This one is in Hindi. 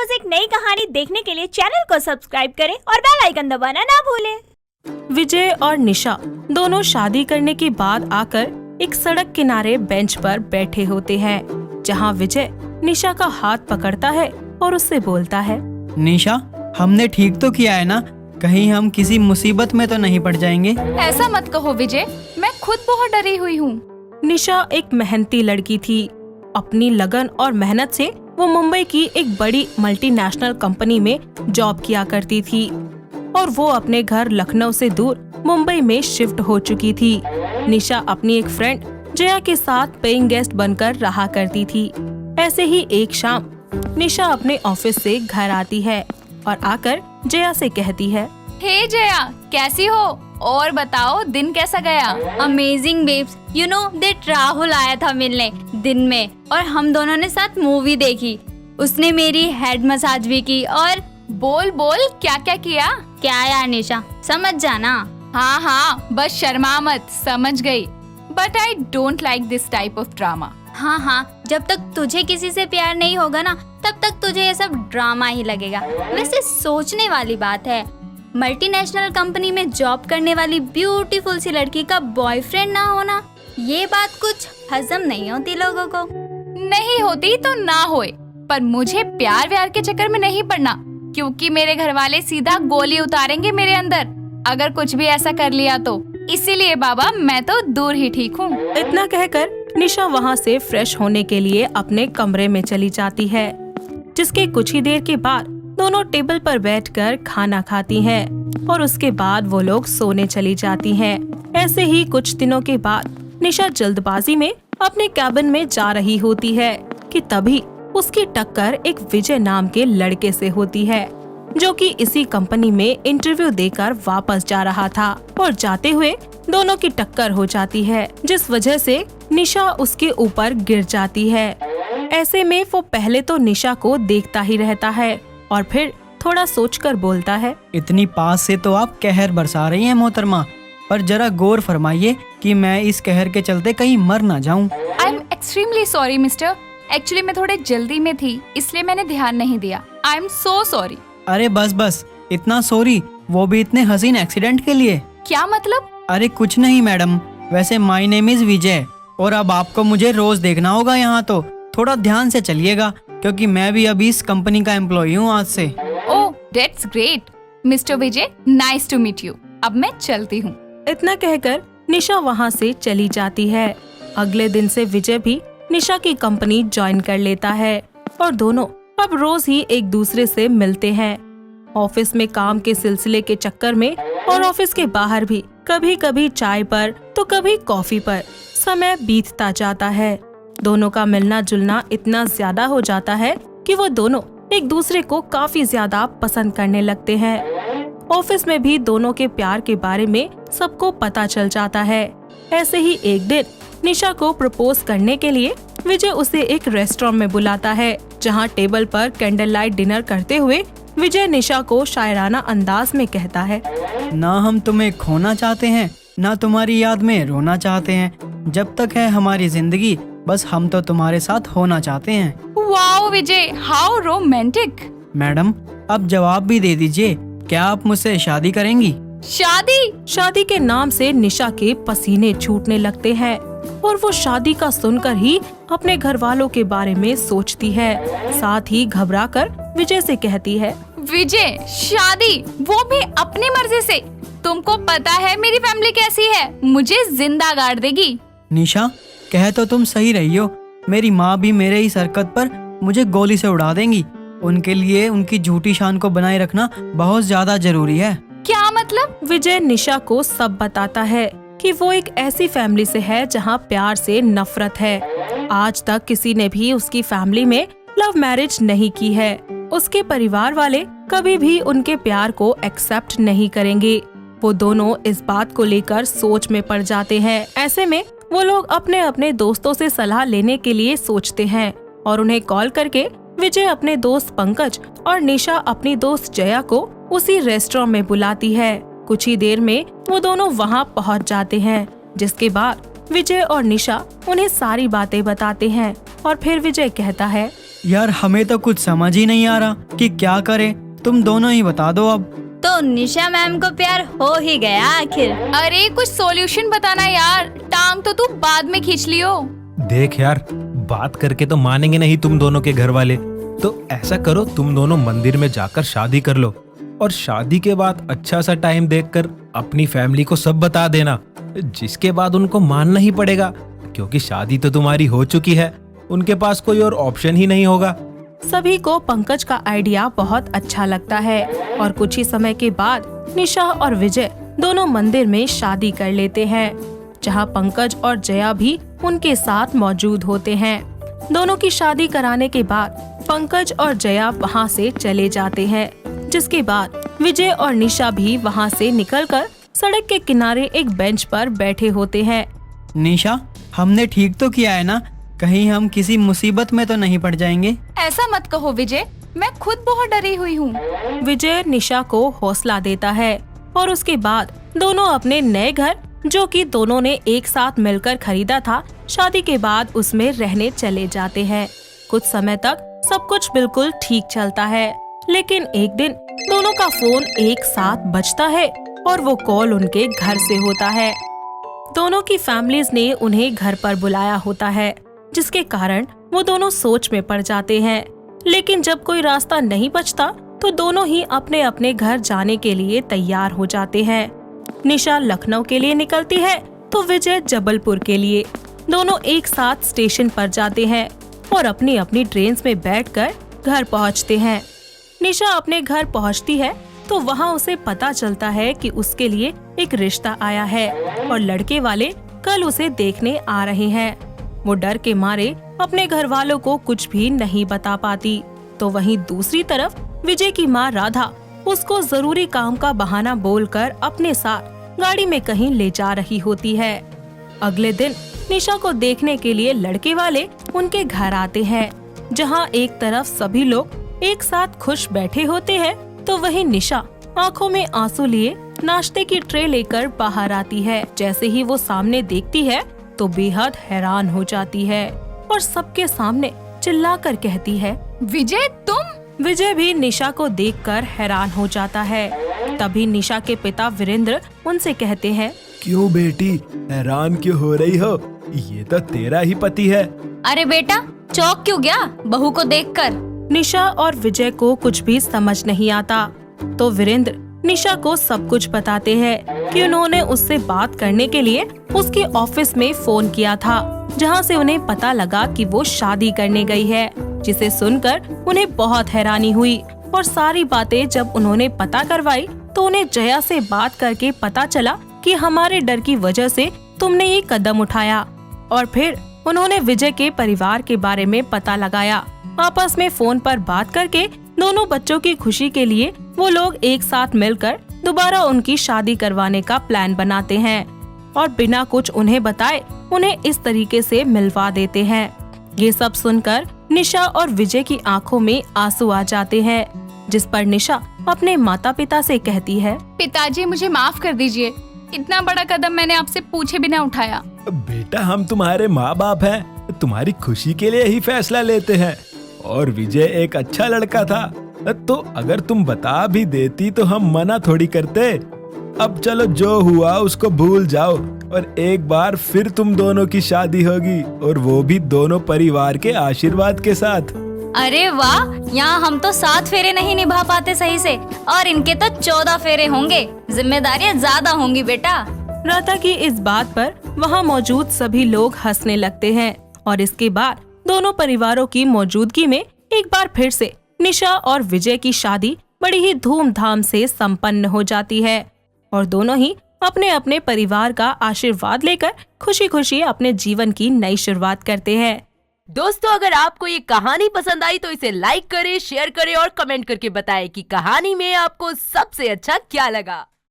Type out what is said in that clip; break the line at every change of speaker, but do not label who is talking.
रोज एक नई कहानी देखने के लिए चैनल को सब्सक्राइब करें और बेल आइकन दबाना ना भूलें।
विजय और निशा दोनों शादी करने के बाद आकर एक सड़क किनारे बेंच पर बैठे होते हैं, जहां विजय निशा का हाथ पकड़ता है और उससे बोलता है,
निशा, हमने ठीक तो किया है ना? कहीं हम किसी मुसीबत में तो नहीं पड़ जाएंगे?
ऐसा मत कहो विजय, मैं खुद बहुत डरी हुई हूँ।
निशा एक मेहनती लड़की थी। अपनी लगन और मेहनत से वो मुंबई की एक बड़ी मल्टीनेशनल कंपनी में जॉब किया करती थी और वो अपने घर लखनऊ से दूर मुंबई में शिफ्ट हो चुकी थी। निशा अपनी एक फ्रेंड जया के साथ पेइंग गेस्ट बनकर रहा करती थी। ऐसे ही एक शाम निशा अपने ऑफिस से घर आती है और आकर जया से कहती है,
हे जया, कैसी हो? और बताओ, दिन कैसा गया?
Amazing babes, you know that Rahul आया था मिलने दिन में और हम दोनों ने साथ मूवी देखी। उसने मेरी हेड मसाज भी की और
बोल बोल, क्या क्या किया?
क्या यार निशा, समझ जाना।
हाँ हाँ, बस शर्मा मत, समझ गई। But I don't like this type of drama.
हाँ, जब तक तुझे किसी से प्यार नहीं होगा ना, तब तक तुझे ये सब ड्रामा ही लगेगा। वैसे सोचने वाली बात है, मल्टीनेशनल कंपनी में जॉब करने वाली ब्यूटीफुल सी लड़की का बॉयफ्रेंड ना होना, ये बात कुछ हजम नहीं होती लोगों को।
नहीं होती तो ना होए, पर मुझे प्यार व्यार के चक्कर में नहीं पड़ना, क्योंकि मेरे घर वाले सीधा गोली उतारेंगे मेरे अंदर अगर कुछ भी ऐसा कर लिया तो। इसीलिए बाबा, मैं तो दूर ही ठीक हूँ।
इतना कहकर निशा वहाँ से फ्रेश होने के लिए अपने कमरे में चली जाती है, जिसके कुछ ही देर के बाद दोनों टेबल पर बैठकर खाना खाती हैं और उसके बाद वो लोग सोने चली जाती हैं। ऐसे ही कुछ दिनों के बाद निशा जल्दबाजी में अपने कैबिन में जा रही होती है कि तभी उसकी टक्कर एक विजय नाम के लड़के से होती है, जो कि इसी कंपनी में इंटरव्यू देकर वापस जा रहा था और जाते हुए दोनों की टक्कर हो जाती है, जिस वजह से निशा उसके ऊपर गिर जाती है। ऐसे में वो पहले तो निशा को देखता ही रहता है और फिर थोड़ा सोचकर बोलता है,
इतनी पास से तो आप कहर बरसा रही हैं मोहतरमा, पर जरा गौर फरमाइए कि मैं इस कहर के चलते कहीं मर ना जाऊं।
I am extremely sorry mister. Actually मैं थोड़े जल्दी में थी, इसलिए मैंने ध्यान नहीं दिया। I am so sorry.
अरे बस, इतना सॉरी, वो भी इतने हसीन एक्सीडेंट के लिए?
क्या मतलब?
अरे कुछ नहीं मैडम, वैसे माय नेम इज विजय और अब आपको मुझे रोज देखना होगा यहाँ, तो थोड़ा ध्यान से चलिएगा क्योंकि मैं भी अभी इस कंपनी का एम्प्लॉई हूँ आज से।
Oh, that's great mister Vijay, nice to meet you. अब मैं चलती हूँ।
इतना कहकर निशा वहाँ से चली जाती है। अगले दिन से विजय भी निशा की कंपनी ज्वाइन कर लेता है और दोनों अब रोज ही एक दूसरे से मिलते हैं। ऑफिस में काम के सिलसिले के चक्कर में और ऑफिस के बाहर भी कभी कभी चाय पर तो कभी कॉफी पर समय बीतता जाता है। दोनों का मिलना जुलना इतना ज्यादा हो जाता है कि वो दोनों एक दूसरे को काफी ज्यादा पसंद करने लगते हैं। ऑफिस में भी दोनों के प्यार के बारे में सबको पता चल जाता है। ऐसे ही एक दिन निशा को प्रपोज करने के लिए विजय उसे एक रेस्टोरेंट में बुलाता है, जहां टेबल पर कैंडल लाइट डिनर करते हुए विजय निशा को शायराना अंदाज में कहता है,
ना हम तुम्हें खोना चाहते हैं, ना तुम्हारी याद में रोना चाहते हैं। जब तक है हमारी जिंदगी, बस हम तो तुम्हारे साथ होना चाहते हैं।
Wow Vijay, how romantic.
Madam, अब जवाब भी दे दीजिए, क्या आप मुझसे शादी करेंगी?
शादी के नाम से निशा के पसीने छूटने लगते हैं और वो शादी का सुनकर ही अपने घर वालों के बारे में सोचती है। साथ ही घबराकर विजय से कहती है,
विजय, शादी, वो भी अपनी मर्जी से? तुमको पता है मेरी फैमिली कैसी है, मुझे जिंदा गाड़ देगी।
निशा, कह तो तुम सही रही हो, मेरी माँ भी मेरे इस हरकत पर मुझे गोली से उड़ा देंगी। उनके लिए उनकी झूठी शान को बनाए रखना बहुत ज्यादा जरूरी है।
क्या मतलब?
विजय निशा को सब बताता है कि वो एक ऐसी फैमिली से है जहाँ प्यार से नफरत है। आज तक किसी ने भी उसकी फैमिली में लव मैरिज नहीं की है। उसके परिवार वाले कभी भी उनके प्यार को एक्सेप्ट नहीं करेंगे। वो दोनों इस बात को लेकर सोच में पड़ जाते हैं। ऐसे में वो लोग अपने अपने दोस्तों से सलाह लेने के लिए सोचते हैं और उन्हें कॉल करके विजय अपने दोस्त पंकज और निशा अपनी दोस्त जया को उसी रेस्टोरेंट में बुलाती है। कुछ ही देर में वो दोनों वहाँ पहुँच जाते हैं, जिसके बाद विजय और निशा उन्हें सारी बातें बताते हैं और फिर विजय कहता है,
यार हमें तो कुछ समझ ही नहीं आ रहा कि क्या करें, तुम दोनों ही बता दो अब।
तो निशा मैम को प्यार हो ही गया आखिर।
अरे कुछ सॉल्यूशन बताना यार, टांग तो तू बाद में खींच लियो।
देख यार, बात करके तो मानेंगे नहीं तुम दोनों के घर वाले। तो ऐसा करो, तुम दोनों मंदिर में जाकर शादी कर लो और शादी के बाद अच्छा सा टाइम देखकर अपनी फैमिली को सब बता देना, जिसके बाद उनको मानना ही पड़ेगा, क्योंकि शादी तो तुम्हारी हो चुकी है, उनके पास कोई और ऑप्शन ही नहीं होगा।
सभी को पंकज का आइडिया बहुत अच्छा लगता है और कुछ ही समय के बाद निशा और विजय दोनों मंदिर में शादी कर लेते हैं, जहां पंकज और जया भी उनके साथ मौजूद होते हैं। दोनों की शादी कराने के बाद पंकज और जया वहां से चले जाते हैं, जिसके बाद विजय और निशा भी वहां से निकलकर सड़क के किनारे एक बेंच पर बैठे होते हैं।
निशा, हमने ठीक तो किया है ना? कहीं हम किसी मुसीबत में तो नहीं पड़ जाएंगे?
ऐसा मत कहो विजय, मैं खुद बहुत डरी हुई हूँ।
विजय निशा को हौसला देता है और उसके बाद दोनों अपने नए घर, जो कि दोनों ने एक साथ मिलकर खरीदा था, शादी के बाद उसमें रहने चले जाते हैं। कुछ समय तक सब कुछ बिल्कुल ठीक चलता है, लेकिन एक दिन दोनों का फोन एक साथ बजता है और वो कॉल उनके घर से होता है। दोनों की फैमिलीज ने उन्हें घर पर बुलाया होता है, जिसके कारण वो दोनों सोच में पड़ जाते हैं। लेकिन जब कोई रास्ता नहीं बचता तो दोनों ही अपने अपने घर जाने के लिए तैयार हो जाते हैं। निशा लखनऊ के लिए निकलती है तो विजय जबलपुर के लिए। दोनों एक साथ स्टेशन पर जाते हैं और अपनी अपनी ट्रेन में बैठकर घर पहुंचते हैं। निशा अपने घर पहुंचती है तो वहां उसे पता चलता है कि उसके लिए एक रिश्ता आया है और लड़के वाले कल उसे देखने आ रहे हैं। वो डर के मारे अपने घर वालों को कुछ भी नहीं बता पाती। तो वहीं दूसरी तरफ विजय की माँ राधा उसको जरूरी काम का बहाना बोलकर अपने साथ गाड़ी में कहीं ले जा रही होती है। अगले दिन निशा को देखने के लिए लड़के वाले उनके घर आते हैं, जहां एक तरफ सभी लोग एक साथ खुश बैठे होते हैं, तो वहीं निशा आंखों में आंसू लिए नाश्ते की ट्रे लेकर बाहर आती है। जैसे ही वो सामने देखती है तो बेहद हैरान हो जाती है और सबके सामने चिल्लाकर कहती है,
विजय तुम?
विजय भी निशा को देखकर हैरान हो जाता है। तभी निशा के पिता वीरेंद्र उनसे कहते हैं,
क्यों बेटी, हैरान क्यों हो रही हो? ये तो तेरा ही पति है।
अरे बेटा, चौंक क्यों गया बहू को देखकर?
निशा और विजय को कुछ भी समझ नहीं आता। तो वीरेंद्र निशा को सब कुछ बताते हैं कि उन्होंने उससे बात करने के लिए उसके ऑफिस में फोन किया था, जहां से उन्हें पता लगा कि वो शादी करने गई है, जिसे सुनकर उन्हें बहुत हैरानी हुई। और सारी बातें जब उन्होंने पता करवाई तो उन्हें जया से बात करके पता चला कि हमारे डर की वजह से तुमने ये कदम उठाया। और फिर उन्होंने विजय के परिवार के बारे में पता लगाया। आपस में फोन पर बात करके दोनों बच्चों की खुशी के लिए वो लोग एक साथ मिलकर दोबारा उनकी शादी करवाने का प्लान बनाते हैं और बिना कुछ उन्हें बताए उन्हें इस तरीके से मिलवा देते हैं। ये सब सुनकर निशा और विजय की आंखों में आंसू आ जाते हैं, जिस पर निशा अपने माता पिता से कहती है,
पिताजी मुझे माफ कर दीजिए, इतना बड़ा कदम मैंने आपसे पूछे बिना उठाया।
बेटा, हम तुम्हारे माँ बाप हैं, तुम्हारी खुशी के लिए ही फैसला लेते हैं। और विजय एक अच्छा लड़का था, तो अगर तुम बता भी देती तो हम मना थोड़ी करते। अब चलो, जो हुआ उसको भूल जाओ और एक बार फिर तुम दोनों की शादी होगी, और वो भी दोनों परिवार के आशीर्वाद के साथ।
अरे वाह, यहाँ हम तो 7 फेरे नहीं निभा पाते सही से, और इनके तो 14 फेरे होंगे। जिम्मेदारियाँ ज्यादा होंगी बेटा।
राधा की इस बात पर वहाँ मौजूद सभी लोग हंसने लगते हैं और इसके बाद दोनों परिवारों की मौजूदगी में एक बार फिर से निशा और विजय की शादी बड़ी ही धूमधाम से संपन्न हो जाती है और दोनों ही अपने अपने परिवार का आशीर्वाद लेकर खुशी खुशी अपने जीवन की नई शुरुआत करते हैं।
दोस्तों, अगर आपको ये कहानी पसंद आई तो इसे लाइक करें, शेयर करें और कमेंट करके बताएं कि कहानी में आपको सबसे अच्छा क्या लगा।